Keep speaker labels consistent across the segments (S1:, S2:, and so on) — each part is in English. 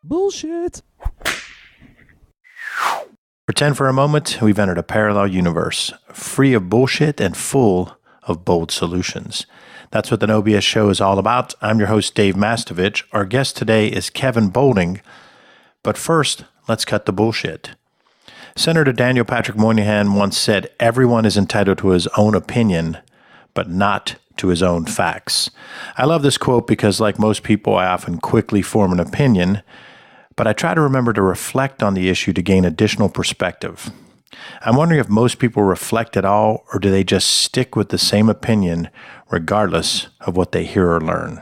S1: Bullshit.
S2: Pretend for a moment we've entered a parallel universe, free of bullshit and full of bold solutions. That's what the No BS Show is all about. I'm your host, Dave Mastovich. Our guest today is Kevin Boulding. But first, let's cut the bullshit. Senator Daniel Patrick Moynihan once said, "Everyone is entitled to his own opinion, but not to his own facts." I love this quote because, like most people, I often quickly form an opinion, but I try to remember to reflect on the issue to gain additional perspective. I'm wondering if most people reflect at all, or do they just stick with the same opinion regardless of what they hear or learn?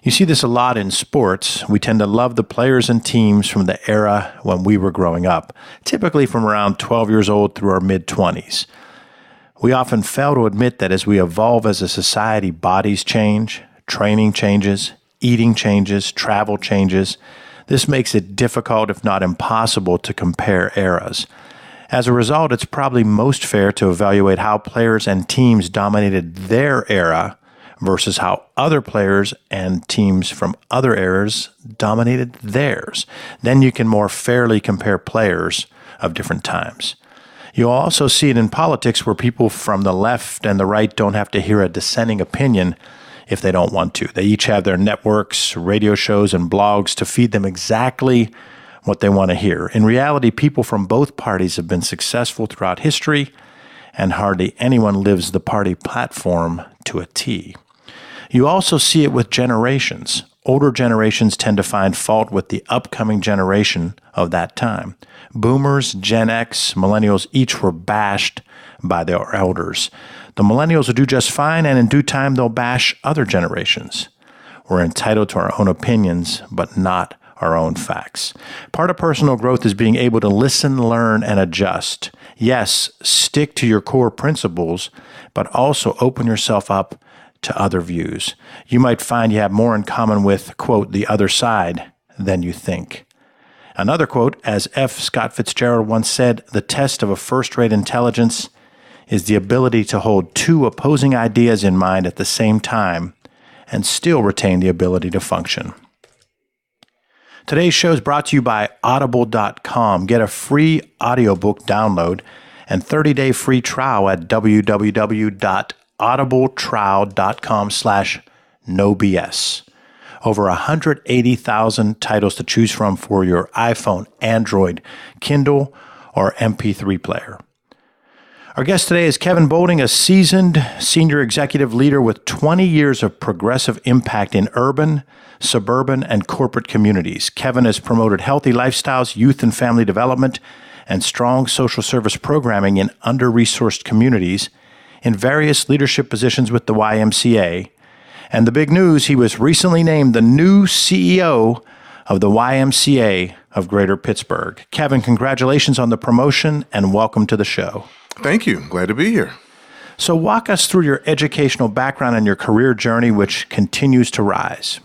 S2: You see this a lot in sports. We tend to love the players and teams from the era when we were growing up, typically from around 12 years old through our mid-20s. We often fail to admit that as we evolve as a society, bodies change, training changes, eating changes, travel changes. This makes it difficult, if not impossible, to compare eras. As a result, it's probably most fair to evaluate how players and teams dominated their era versus how other players and teams from other eras dominated theirs. Then you can more fairly compare players of different times. You'll also see it in politics where people from the left and the right don't have to hear a dissenting opinion if they don't want to. They each have their networks, radio shows, and blogs to feed them exactly what they want to hear. In reality, people from both parties have been successful throughout history, and hardly anyone lives the party platform to a T. You also see it with generations. Older generations tend to find fault with the upcoming generation of that time. Boomers, Gen X, millennials each were bashed by their elders. The millennials will do just fine, and in due time they'll bash other generations. We're entitled to our own opinions, but not our own facts. Part of personal growth is being able to listen, learn, and adjust. Yes, stick to your core principles, but also open yourself up to other views. You might find you have more in common with, quote, the other side than you think. Another quote, as F. Scott Fitzgerald once said, "The test of a first-rate intelligence is the ability to hold two opposing ideas in mind at the same time and still retain the ability to function." Today's show is brought to you by Audible.com. Get a free audiobook download and 30-day free trial at www.audibletrial.com/nobs. Over 180,000 titles to choose from for your iPhone, Android, Kindle, or MP3 player. Our guest today is Kevin Boulding, a seasoned senior executive leader with 20 years of progressive impact in urban, suburban, and corporate communities. Kevin has promoted healthy lifestyles, youth and family development, and strong social service programming in under-resourced communities in various leadership positions with the YMCA. And the big news, he was recently named the new CEO of the YMCA of Greater Pittsburgh. Kevin, congratulations on the promotion and welcome to the show.
S3: Thank you. Glad to be here.
S2: So walk us through your educational background and your career journey, which continues to rise.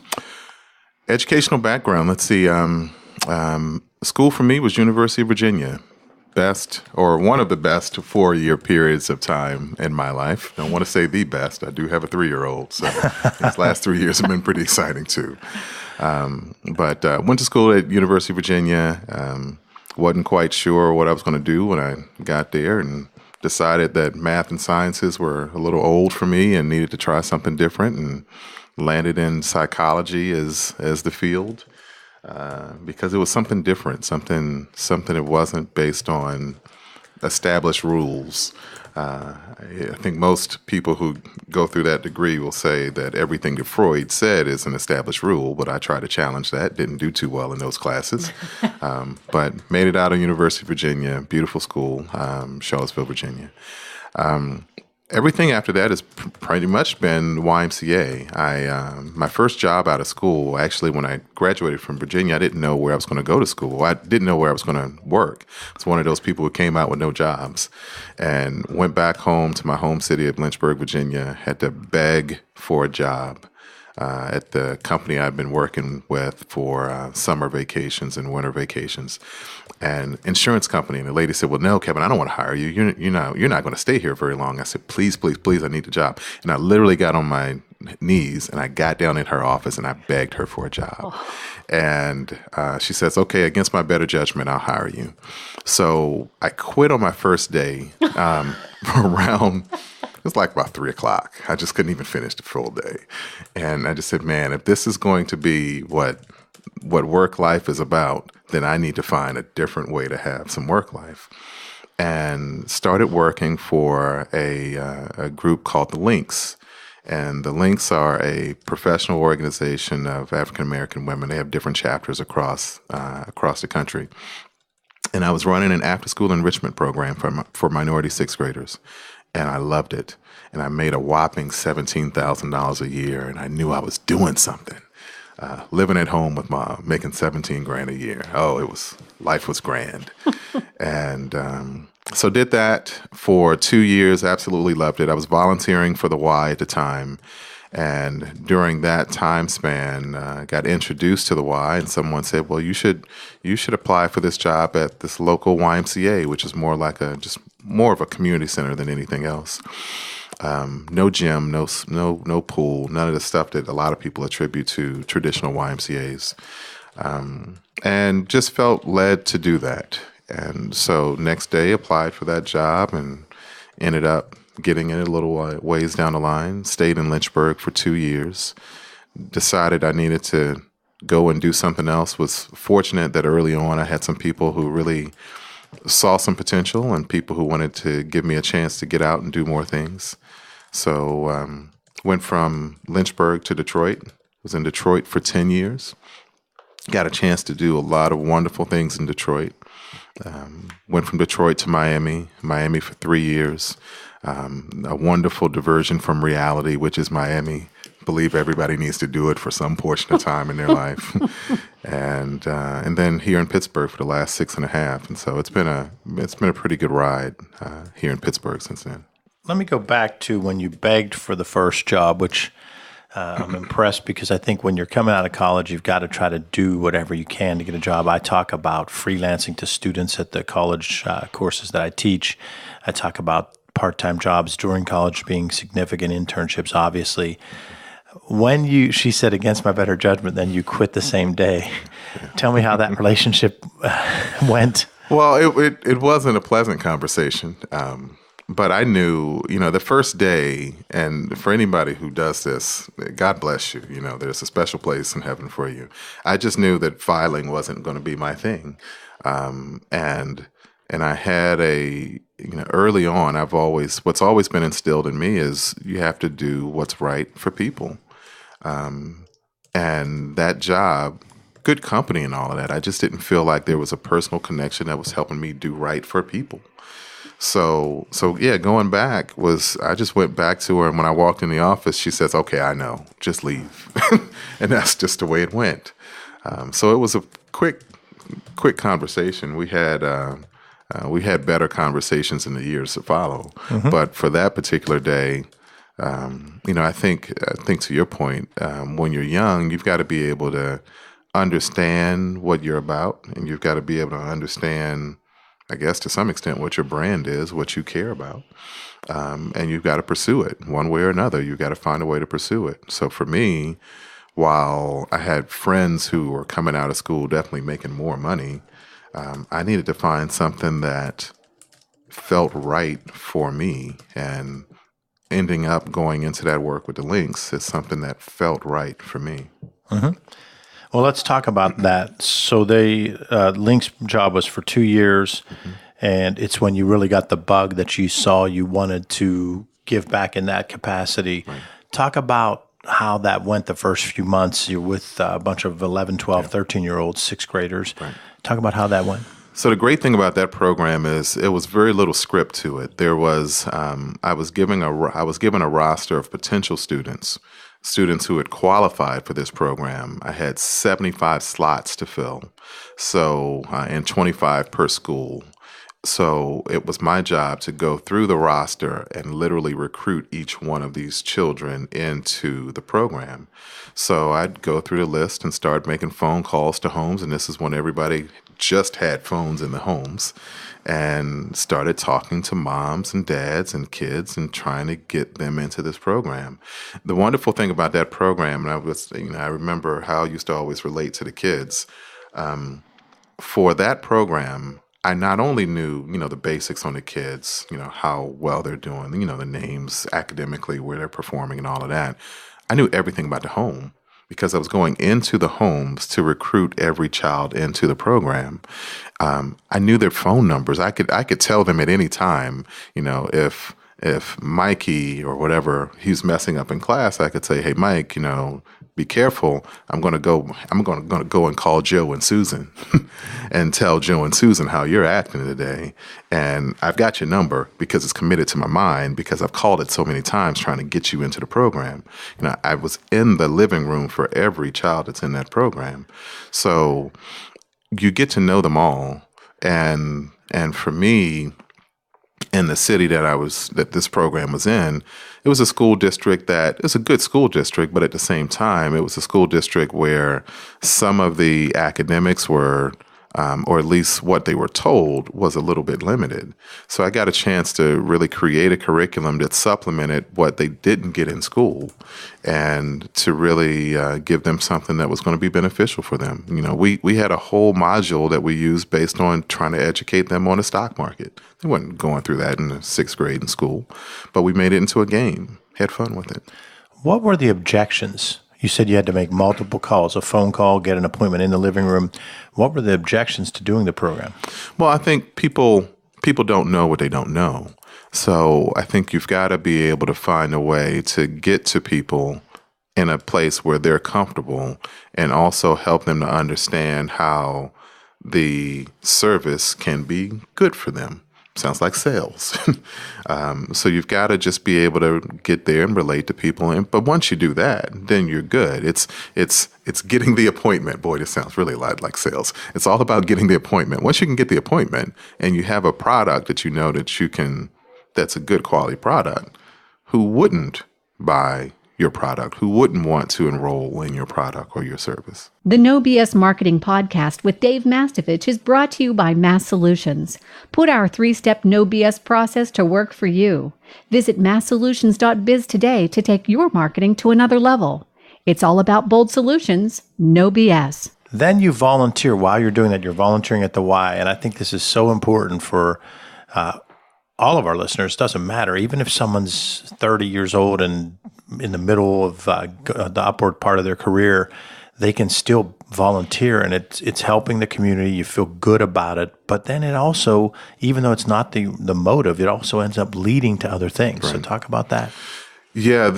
S3: Educational background. Let's see. School for me was University of Virginia. Best, or one of the best 4-year periods of time in my life. Don't want to say the best. I do have a 3-year-old, so these last 3 years have been pretty exciting too. But went to school at University of Virginia. Wasn't quite sure what I was going to do when I got there, and decided that math and sciences were a little old for me and needed to try something different, and landed in psychology as the field. Because it was something different, something that wasn't based on established rules. I think most people who go through that degree will say that everything that Freud said is an established rule, but I tried to challenge that. Didn't do too well in those classes, but made it out of University of Virginia, beautiful school, Charlottesville, Virginia. Everything after that has pretty much been YMCA. My first job out of school, actually, when I graduated from Virginia, I didn't know where I was going to go to school. I didn't know where I was going to work. I was one of those people who came out with no jobs, and went back home to my home city of Lynchburg, Virginia. Had to beg for a job at the company I'd been working with for summer vacations and winter vacations, and insurance company. And the lady said, "Well, no, Kevin, I don't want to hire you. You're not going to stay here very long." I said, "Please, please, please, I need a job." And I literally got on my knees and I got down in her office and I begged her for a job. And she says, okay, against my better judgment, I'll hire you. So I quit on my first day around, it was like about 3:00. I just couldn't even finish the full day. And I just said, man, if this is going to be what work life is about, then I need to find a different way to have some work life. And started working for a group called the Links. And the Links are a professional organization of African-American women. They have different chapters across the country. And I was running an after-school enrichment program for minority sixth graders. And I loved it. And I made a whopping $17,000 a year. And I knew I was doing something. Living at home with mom, making $17,000 a year. Oh, life was grand. And so did that for 2 years, absolutely loved it. I was volunteering for the Y at the time. And during that time span, got introduced to the Y, and someone said, well, you should apply for this job at this local YMCA, which is more like just more of a community center than anything else. No gym, no pool, none of the stuff that a lot of people attribute to traditional YMCAs. And just felt led to do that. And so next day applied for that job and ended up getting it a little ways down the line, stayed in Lynchburg for 2 years, decided I needed to go and do something else. Was fortunate that early on I had some people who really saw some potential and people who wanted to give me a chance to get out and do more things. So went from Lynchburg to Detroit, was in Detroit for 10 years, got a chance to do a lot of wonderful things in Detroit. Went from Detroit to Miami for 3 years. A wonderful diversion from reality, which is Miami. Believe everybody needs to do it for some portion of time in their life. And then here in Pittsburgh for the last 6.5. And so it's been a pretty good ride here in Pittsburgh since then.
S2: Let me go back to when you begged for the first job, which I'm impressed because I think when you're coming out of college, you've got to try to do whatever you can to get a job. I talk about freelancing to students at the college courses that I teach. I talk about part-time jobs during college being significant internships, obviously. When she said, against my better judgment, then you quit the same day. Tell me how that relationship went.
S3: Well, it wasn't a pleasant conversation. But I knew, the first day, and for anybody who does this, God bless you, there's a special place in heaven for you. I just knew that filing wasn't going to be my thing. And I had early on, what's always been instilled in me is you have to do what's right for people. And that job, good company and all of that, I just didn't feel like there was a personal connection that was helping me do right for people. So yeah, going back I just went back to her, and when I walked in the office, she says, okay, I know, just leave. And that's just the way it went. So it was a quick conversation. We had better conversations in the years to follow. Mm-hmm. But for that particular day, I think to your point, when you're young, you've got to be able to understand what you're about, and you've got to be able to understand, I guess, to some extent, what your brand is, what you care about. And you've got to pursue it one way or another. You've got to find a way to pursue it. So for me, while I had friends who were coming out of school definitely making more money, I needed to find something that felt right for me. And ending up going into that work with the Links is something that felt right for me.
S2: Mm-hmm. Well, let's talk about that. So Link's job was for 2 years, mm-hmm. and it's when you really got the bug that you saw you wanted to give back in that capacity. Right. Talk about how that went the first few months. You're with a bunch of 11, 12, 13-year-olds, sixth graders. Right. Talk about how that went.
S3: So the great thing about that program is it was very little script to it. There was I was given a roster of potential students who had qualified for this program. I had 75 slots to fill, so and 25 per school. So it was my job to go through the roster and literally recruit each one of these children into the program. So I'd go through the list and start making phone calls to homes, and this is when everybody just had phones in the homes, and started talking to moms and dads and kids and trying to get them into this program. The wonderful thing about that program, and I remember how I used to always relate to the kids. For that program, I not only knew, the basics on the kids, how well they're doing, the names academically, where they're performing and all of that. I knew everything about the home because I was going into the homes to recruit every child into the program. I knew their phone numbers. I could tell them at any time, if Mikey or whatever, he's messing up in class, I could say, "Hey, Mike, be careful. I'm going to go and call Joe and Susan and tell Joe and Susan how you're acting today. And I've got your number because it's committed to my mind because I've called it so many times trying to get you into the program." I was in the living room for every child that's in that program. So you get to know them all. And for me, in the city that this program was in, it was a school district that it's a good school district, but at the same time, it was a school district where some of the academics were, or at least what they were told, was a little bit limited. So I got a chance to really create a curriculum that supplemented what they didn't get in school, and to really give them something that was going to be beneficial for them. We had a whole module that we used based on trying to educate them on the stock market. They weren't going through that in the 6th grade in school, but we made it into a game, had fun with it.
S2: What were the objections? You said you had to make multiple calls, a phone call, get an appointment in the living room. What were the objections to doing the program?
S3: Well, I think people don't know what they don't know. So I think you've got to be able to find a way to get to people in a place where they're comfortable, and also help them to understand how the service can be good for them. Sounds like sales. So you've got to just be able to get there and relate to people. But once you do that, then you're good. It's getting the appointment. Boy, this sounds really a lot like sales. It's all about getting the appointment. Once you can get the appointment and you have a product that that's a good quality product, who wouldn't buy your product? Who wouldn't want to enroll in your product or your service?
S1: The No BS Marketing Podcast with Dave Mastovich is brought to you by Mass Solutions. Put our 3-step No BS process to work for you. Visit masssolutions.biz today to take your marketing to another level. It's all about bold solutions, no BS.
S2: Then you volunteer. While you're doing that, you're volunteering at the Y. And I think this is so important for all of our listeners. It doesn't matter. Even if someone's 30 years old and in the middle of the upward part of their career, they can still volunteer, and it's helping the community. You feel good about it, but then it also, even though it's not the motive, it also ends up leading to other things. Right. So talk about that.
S3: Yeah,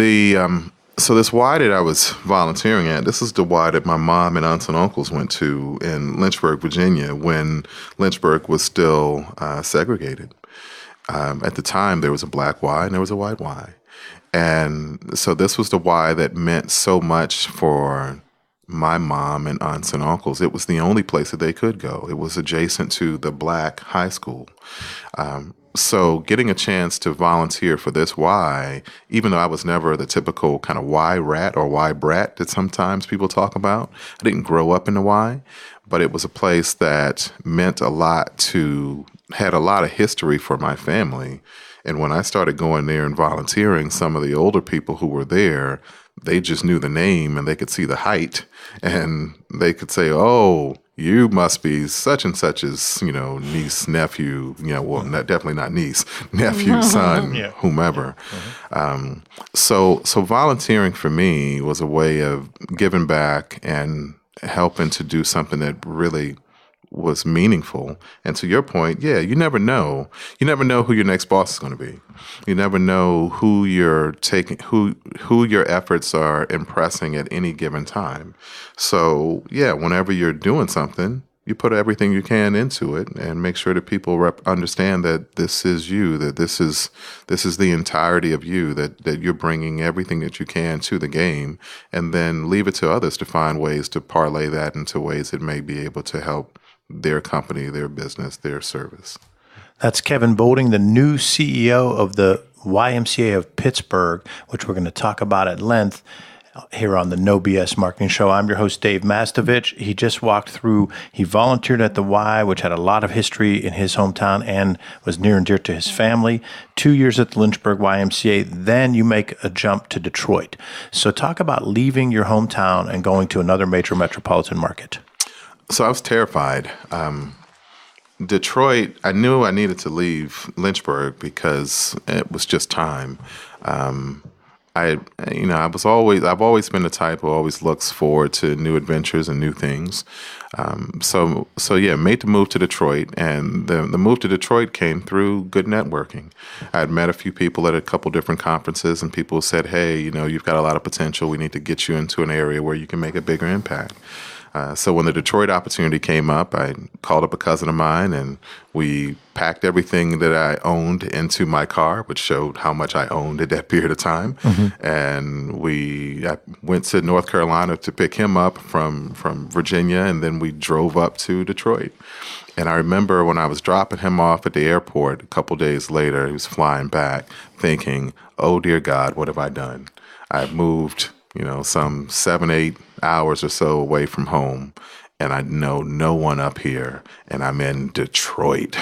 S3: so this Y that I was volunteering at, this is the Y that my mom and aunts and uncles went to in Lynchburg, Virginia, when Lynchburg was still segregated. At the time, there was a black Y and there was a white Y. And so this was the Y that meant so much for my mom and aunts and uncles. It was the only place that they could go. It was adjacent to the black high school. So getting a chance to volunteer for this Y, even though I was never the typical kind of Y rat or Y brat that sometimes people talk about, I didn't grow up in the Y, but it was a place that meant a lot had a lot of history for my family. And when I started going there and volunteering, some of the older people who were there, they just knew the name and they could see the height, and they could say, "Oh, you must be such and such's, niece, nephew, definitely not niece, nephew, son, yeah. Whomever." Yeah. So volunteering for me was a way of giving back and helping to do something that really was meaningful. And to your point, yeah, you never know. You never know who your next boss is going to be. You never know who you're taking, who your efforts are impressing at any given time. So yeah, whenever you're doing something, you put everything you can into it and make sure that people understand that this is you, that this is the entirety of you, that you're bringing everything that you can to the game, and then leave it to others to find ways to parlay that into ways that may be able to help their company, their business, their service.
S2: That's Kevin Bolding, the new CEO of the YMCA of Pittsburgh, which we're going to talk about at length. here on the No BS Marketing Show. I'm your host, Dave Mastovich. He just walked through, he volunteered at the Y, which had a lot of history in his hometown and was near and dear to his family. 2 years at the Lynchburg YMCA. Then you make a jump to Detroit. So talk about leaving your hometown and going to another major metropolitan market.
S3: So I was terrified. Detroit, I knew I needed to leave Lynchburg because it was just time. I've always been the type who always looks forward to new adventures and new things. So made the move to Detroit, and the move to Detroit came through good networking. I had met a few people at a couple different conferences, and people said, "Hey, you've got a lot of potential. We need to get you into an area where you can make a bigger impact." So when the Detroit opportunity came up, I called up a cousin of mine, and we packed everything that I owned into my car, which showed how much I owned at that period of time. Mm-hmm. And I went to North Carolina to pick him up from Virginia, and then we drove up to Detroit. And I remember when I was dropping him off at the airport a couple days later, he was flying back, thinking, "Oh, dear God, what have I done? I've moved some 7-8 hours or so away from home, and I know no one up here, and I'm in Detroit."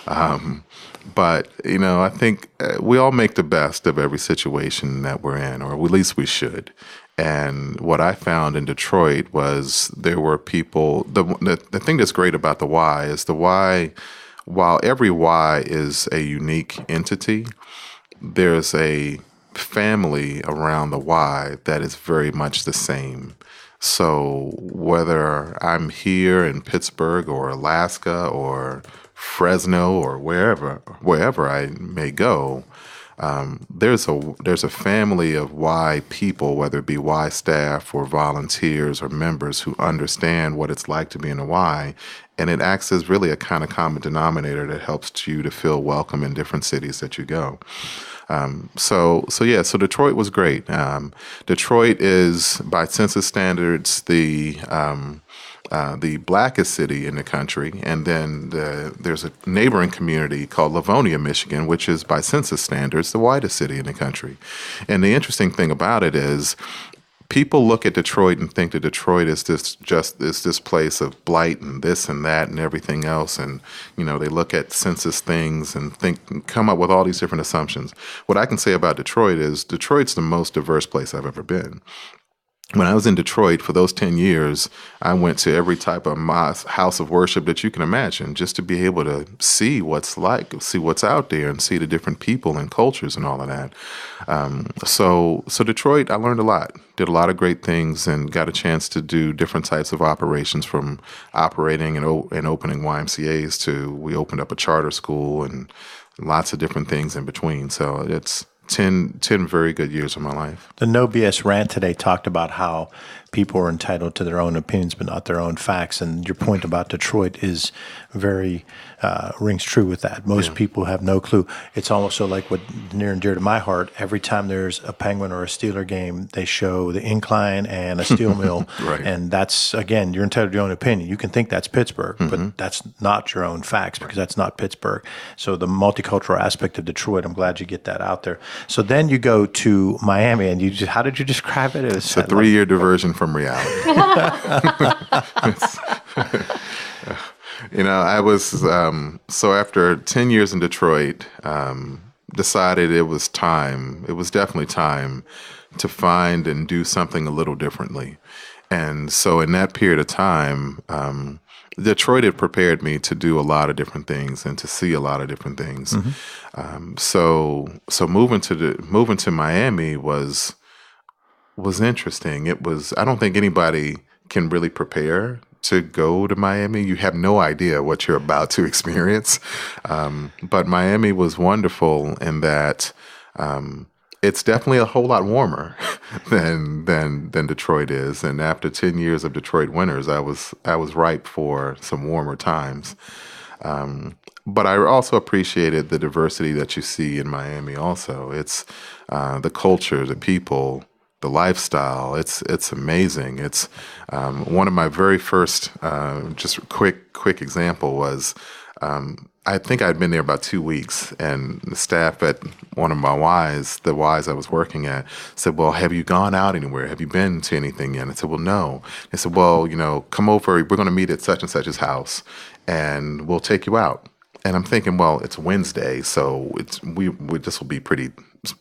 S3: But I think we all make the best of every situation that we're in, or at least we should. And what I found in Detroit was there were people. The thing that's great about the Y is the Y, while every Y is a unique entity, there's a family around the Y that is very much the same. So whether I'm here in Pittsburgh or Alaska or Fresno or wherever I may go, there's a family of Y people, whether it be Y staff or volunteers or members, who understand what it's like to be in a Y, and it acts as really a kind of common denominator that helps you to feel welcome in different cities that you go. So Detroit was great. Detroit is, by census standards, the blackest city in the country, and then there's a neighboring community called Livonia, Michigan, which is, by census standards, the whitest city in the country. And the interesting thing about it is, people look at Detroit and think that Detroit is this place of blight and this and that and everything else, and they look at census things and come up with all these different assumptions. What I can say about Detroit is Detroit's the most diverse place I've ever been. When I was in Detroit for those 10 years, I went to every type of mosque, house of worship that you can imagine, just to be able to see what's out there and see the different people and cultures and all of that. So Detroit, I learned a lot, did a lot of great things, and got a chance to do different types of operations, from operating and opening YMCAs to we opened up a charter school and lots of different things in between. So it's 10 very good years of my life.
S2: The No BS rant today talked about how people are entitled to their own opinions, but not their own facts. And your point about Detroit is very rings true with that. Most people have no clue. It's almost so like what near and dear to my heart. Every time there's a Penguin or a Steeler game, they show the incline and a steel mill.
S3: Right.
S2: And that's, again, you're entitled to your own opinion. You can think that's Pittsburgh, but that's not your own facts, because that's not Pittsburgh. So the multicultural aspect of Detroit, I'm glad you get that out there. So then you go to Miami, and how did you describe it?
S3: It's a 3-year diversion from reality. I was, so after 10 years in Detroit, decided it was definitely time to find and do something a little differently. And so in that period of time, Detroit had prepared me to do a lot of different things and to see a lot of different things. Mm-hmm. So moving to Miami was interesting. I don't think anybody can really prepare to go to Miami. You have no idea what you're about to experience. But Miami was wonderful in that it's definitely a whole lot warmer than Detroit is. And after 10 years of Detroit winters, I was ripe for some warmer times. But I also appreciated the diversity that you see in Miami also. It's the culture, the people, the lifestyle. It's amazing. It's one of my very first, just quick example was I think I'd been there about 2 weeks, and the staff at one of my the Ys I was working at, said, well, have you gone out anywhere? Have you been to anything yet? And I said, well, no. They said, well, come over. We're going to meet at such and such's house, and we'll take you out. And I'm thinking, well, it's Wednesday, so this will be pretty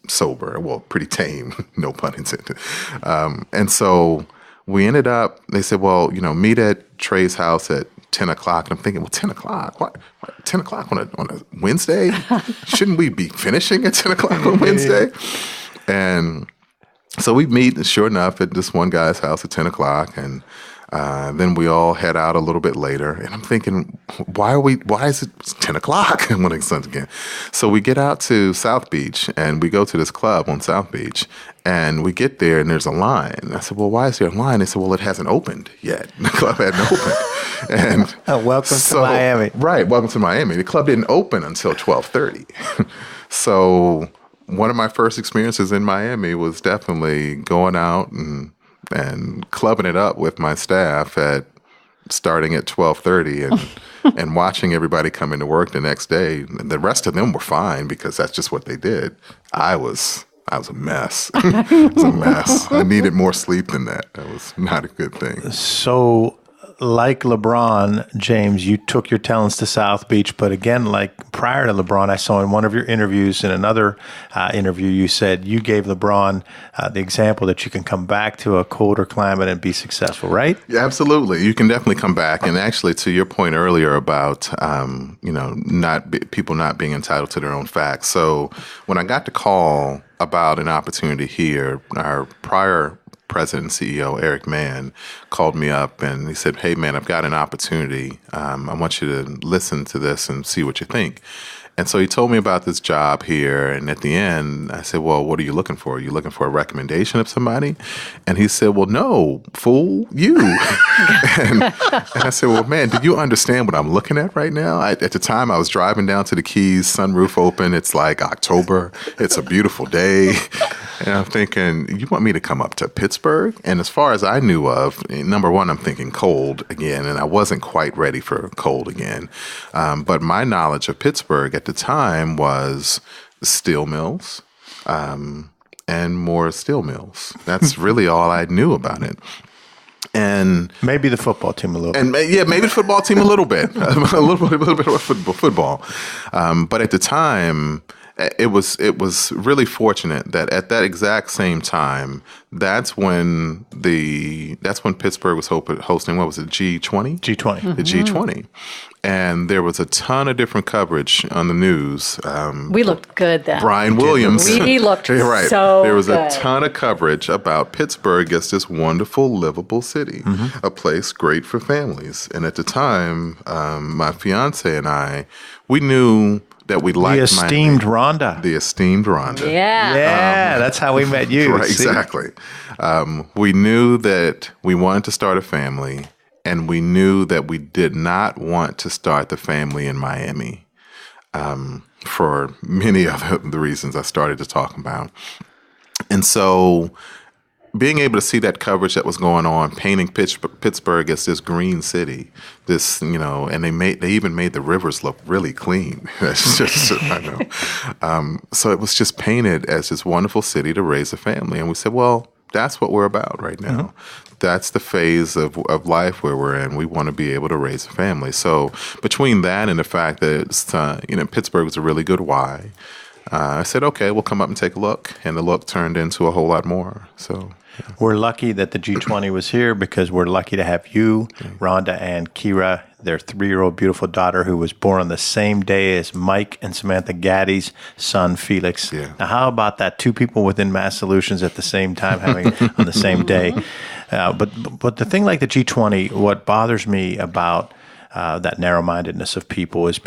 S3: sober, well, pretty tame, no pun intended. And so we ended up, they said, well, meet at Trey's house at 10 o'clock. And I'm thinking, well, 10 o'clock? What 10 o'clock on a Wednesday? Shouldn't we be finishing at 10 o'clock on Wednesday? And so we meet, and sure enough, at this one guy's house at 10 o'clock. And then we all head out a little bit later. And I'm thinking, why is it 10 o'clock when it's again? So we get out to South Beach, and we go to this club on South Beach. And we get there, and there's a line. I said, well, why is there a line? They said, well, it hasn't opened yet. The club hadn't opened. And
S2: welcome to Miami.
S3: Right, welcome to Miami. The club didn't open until 12:30. So one of my first experiences in Miami was definitely going out and clubbing it up with my staff starting at 12:30 and watching everybody come into work the next day. And the rest of them were fine because that's just what they did. I was a mess. It was a mess. I needed more sleep than that. That was not a good thing.
S2: So, like LeBron, James, you took your talents to South Beach. But again, like prior to LeBron, I saw in one of your interviews, in another interview, you said you gave LeBron the example that you can come back to a colder climate and be successful, right?
S3: Yeah, absolutely. You can definitely come back. And actually, to your point earlier about, people not being entitled to their own facts. So when I got the call about an opportunity here, our prior president and CEO, Eric Mann, called me up and he said, hey, man, I've got an opportunity. I want you to listen to this and see what you think. And so he told me about this job here. And at the end, I said, well, what are you looking for? Are you looking for a recommendation of somebody? And he said, well, no, fool, you. and I said, well, man, do you understand what I'm looking at right now? At the time, I was driving down to the Keys, sunroof open. It's like October. It's a beautiful day. And I'm thinking, you want me to come up to Pittsburgh? And as far as I knew of, number one, I'm thinking cold again. And I wasn't quite ready for cold again. But my knowledge of Pittsburgh at the time was steel mills and more steel mills. That's really all I knew about it. And
S2: maybe the football team a little bit.
S3: And yeah, maybe the football team a little bit. a little bit of football. But at the time, it was really fortunate that at that exact same time, that's when Pittsburgh was hosting, what was it, G20?
S2: G20.
S3: Mm-hmm. The G20. And there was a ton of different coverage on the news.
S4: We looked good then.
S3: Brian Williams.
S4: We looked
S3: right.
S4: so
S3: There was
S4: good.
S3: a ton of coverage about Pittsburgh as this wonderful, livable city, a place great for families. And at the time, my fiance and I, we knew that we liked
S2: the esteemed
S3: Miami.
S2: Rhonda.
S3: The esteemed Rhonda.
S4: Yeah.
S2: Yeah, that's how we met you.
S3: Right, exactly. We knew that we wanted to start a family, and we knew that we did not want to start the family in Miami for many of the reasons I started to talk about. And so being able to see that coverage that was going on, painting Pittsburgh as this green city, and they even made the rivers look really clean. That's just, I know. So it was just painted as this wonderful city to raise a family. And we said, well, that's what we're about right now. Mm-hmm. That's the phase of life where we're in. We want to be able to raise a family. So between that and the fact that Pittsburgh was a really good why, I said, okay, we'll come up and take a look. And the look turned into a whole lot more. So yeah.
S2: We're lucky that the G20 was here because we're lucky to have you, Rhonda, and Kira, their 3-year-old beautiful daughter who was born on the same day as Mike and Samantha Gaddy's son, Felix.
S3: Yeah.
S2: Now, how about that? 2 people within Mass Solutions at the same time having on the same day. But the thing like the G20, what bothers me about that narrow-mindedness of people is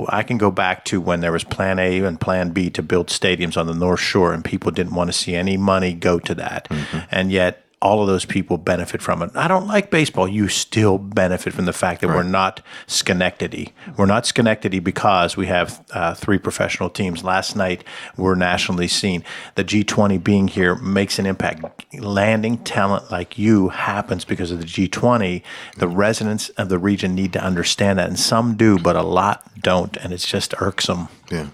S2: I can go back to when there was Plan A and Plan B to build stadiums on the North Shore, and people didn't want to see any money go to that. Mm-hmm. And yet all of those people benefit from it. I don't like baseball. You still benefit from the fact that we're not Schenectady. We're not Schenectady because we have 3 professional teams. Last night, we're nationally seen. The G20 being here makes an impact. Landing talent like you happens because of the G20. The residents of the region need to understand that, and some do, but a lot don't, and it's just irksome.
S3: Yeah.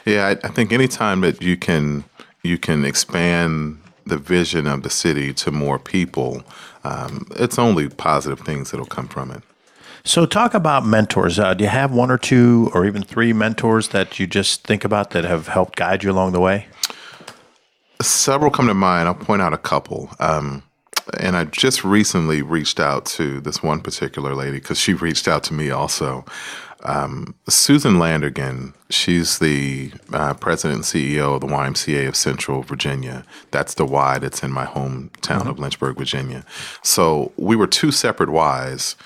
S3: I think anytime that you can expand the vision of the city to more people, it's only positive things that'll come from it.
S2: So talk about mentors. Do you have 1 or 2 or even 3 mentors that you just think about that have helped guide you along the way?
S3: Several come to mind. I'll point out a couple. And I just recently reached out to this one particular lady because she reached out to me also. Susan Landergan, she's the president and CEO of the YMCA of Central Virginia. That's the Y that's in my hometown of Lynchburg, Virginia. So we were 2 separate Ys.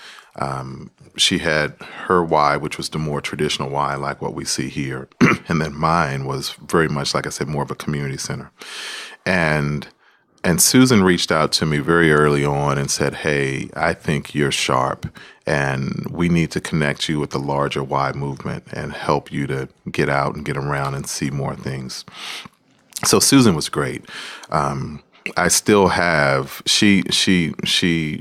S3: She had her Y, which was the more traditional Y, like what we see here. And then mine was very much, like I said, more of a community center. And Susan reached out to me very early on and said, hey, I think you're sharp, and we need to connect you with the larger Y movement and help you to get out and get around and see more things. So Susan was great. I still have, she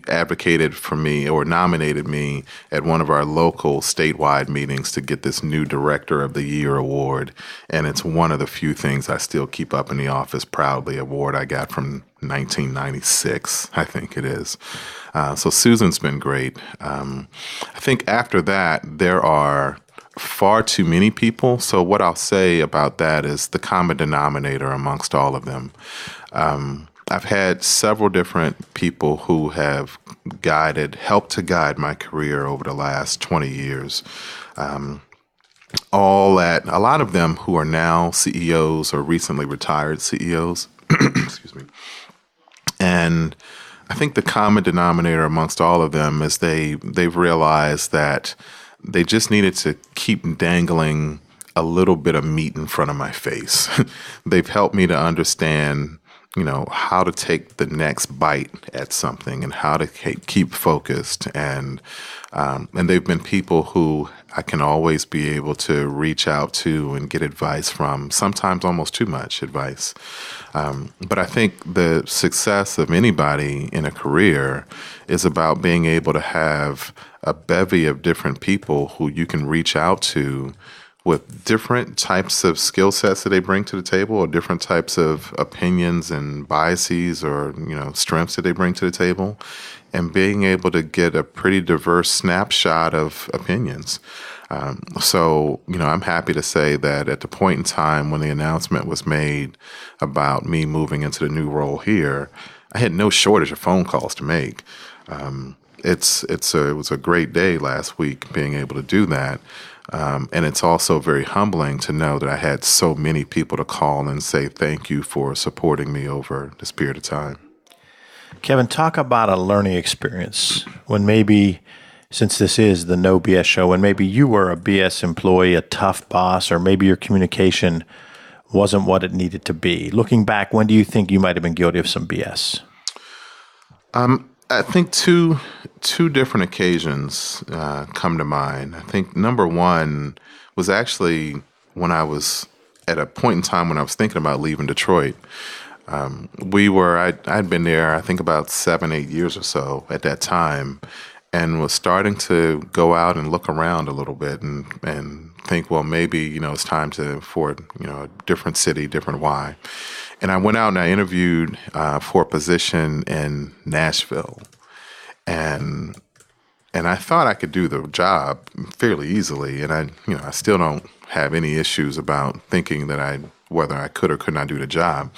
S3: advocated for me or nominated me at one of our local statewide meetings to get this new Director of the Year award. And it's one of the few things I still keep up in the office proudly, award I got from 1996, I think it is. So Susan's been great. I think after that, there are far too many people. So what I'll say about that is the common denominator amongst all of them. I've had several different people who have helped to guide my career over the last 20 years. A lot of them who are now CEOs or recently retired CEOs. Excuse me. And I think the common denominator amongst all of them is they've realized that they just needed to keep dangling a little bit of meat in front of my face. They've helped me to understand, how to take the next bite at something and how to keep focused. And they've been people who I can always be able to reach out to and get advice from, sometimes almost too much advice. But I think the success of anybody in a career is about being able to have a bevy of different people who you can reach out to with different types of skill sets that they bring to the table, or different types of opinions and biases or, strengths that they bring to the table, and being able to get a pretty diverse snapshot of opinions. So, I'm happy to say that at the point in time when the announcement was made about me moving into the new role here, I had no shortage of phone calls to make. It was a great day last week being able to do that. And it's also very humbling to know that I had so many people to call and say thank you for supporting me over this period of time.
S2: Kevin, talk about a learning experience when maybe, since this is the No BS show, when maybe you were a BS employee, a tough boss, or maybe your communication wasn't what it needed to be. Looking back, when do you think you might have been guilty of some BS?
S3: I think two different occasions come to mind. I think number one was actually when I was at a point in time when I was thinking about leaving Detroit. I'd been there, I think about 7-8 years or so at that time, and was starting to go out and look around a little bit and think, well, maybe, it's time for a different city, different Y. And I went out and I interviewed for a position in Nashville. And I thought I could do the job fairly easily. And I still don't have any issues about thinking that whether I could or could not do the job.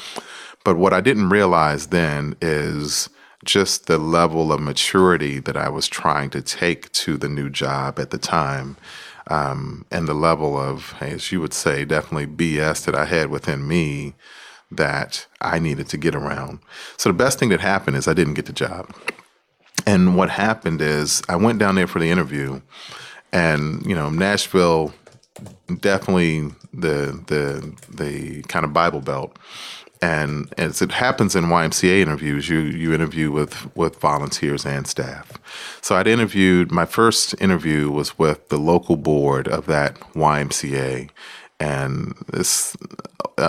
S3: But what I didn't realize then is just the level of maturity that I was trying to take to the new job at the time. And the level of, as you would say, definitely BS that I had within me that I needed to get around. So the best thing that happened is I didn't get the job. And what happened is I went down there for the interview, and, Nashville, definitely the kind of Bible Belt. And as it happens in YMCA interviews, you interview with volunteers and staff. So my first interview was with the local board of that YMCA, and this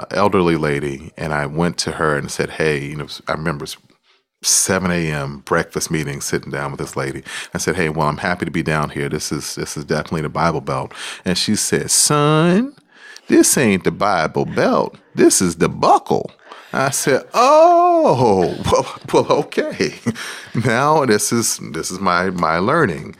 S3: elderly lady, and I went to her and said, hey, I remember 7 a.m. breakfast meeting, sitting down with this lady. I said, hey, well, I'm happy to be down here. This is definitely the Bible Belt. And she said, son, this ain't the Bible Belt. This is the buckle. I said, oh, well, okay. Now this is my learning.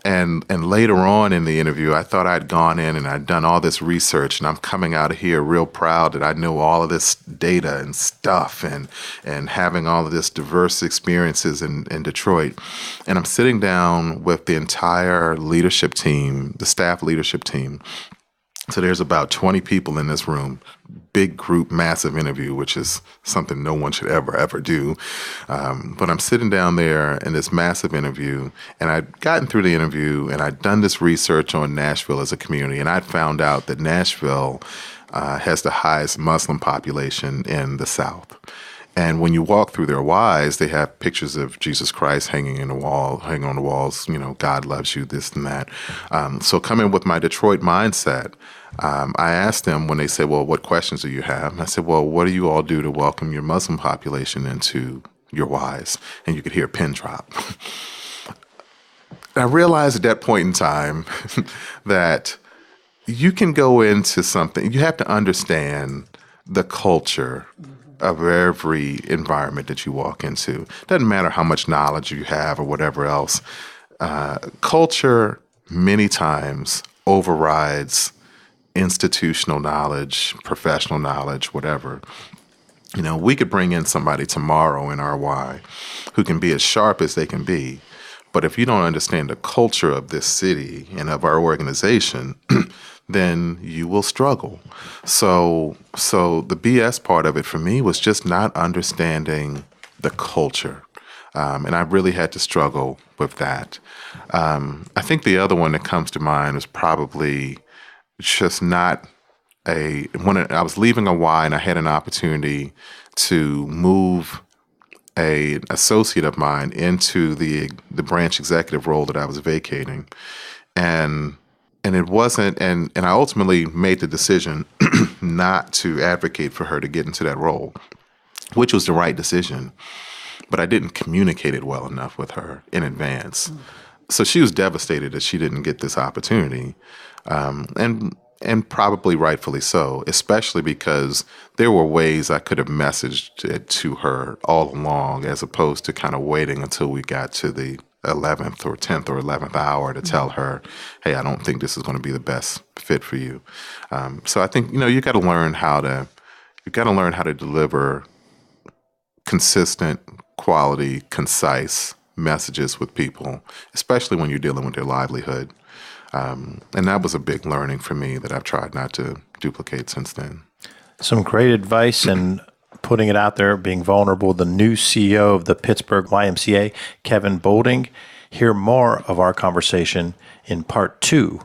S3: And later on in the interview, I thought I'd gone in and I'd done all this research, and I'm coming out of here real proud that I know all of this data and stuff, and having all of this diverse experiences in Detroit. And I'm sitting down with the entire leadership team, the staff leadership team. So there's about 20 people in this room, big group, massive interview, which is something no one should ever do. But I'm sitting down there in this massive interview, and I'd gotten through the interview, and I'd done this research on Nashville as a community, and I'd found out that Nashville has the highest Muslim population in the South. And when you walk through their Ys, they have pictures of Jesus Christ hanging on the walls, God loves you, this and that. So coming with my Detroit mindset, I asked them when they said, well, what questions do you have? And I said, well, what do you all do to welcome your Muslim population into your Ys? And you could hear a pin drop. I realized at that point in time that you can go into something, you have to understand the culture of every environment that you walk into. Doesn't matter how much knowledge you have or whatever else. Culture many times overrides institutional knowledge, professional knowledge, whatever. We could bring in somebody tomorrow in our Y who can be as sharp as they can be, but if you don't understand the culture of this city and of our organization, then you will struggle. So the BS part of it for me was just not understanding the culture. And I really had to struggle with that. I think the other one that comes to mind is probably just not when I was leaving a Y and I had an opportunity to move an associate of mine into the branch executive role that I was vacating. And it wasn't, and I ultimately made the decision not to advocate for her to get into that role, which was the right decision, but I didn't communicate it well enough with her in advance. So she was devastated that she didn't get this opportunity, and probably rightfully so, especially because there were ways I could have messaged it to her all along, as opposed to kind of waiting until we got to the 11th or 10th or 11th hour to tell her, hey, I don't think this is going to be the best fit for you. So I think, you got to learn how to deliver consistent, quality, concise messages with people, especially when you're dealing with their livelihood. And that was a big learning for me that I've tried not to duplicate since then.
S2: Some great advice and putting it out there, being vulnerable. The new CEO of the Pittsburgh YMCA, Kevin Bolding. Hear more of our conversation in part 2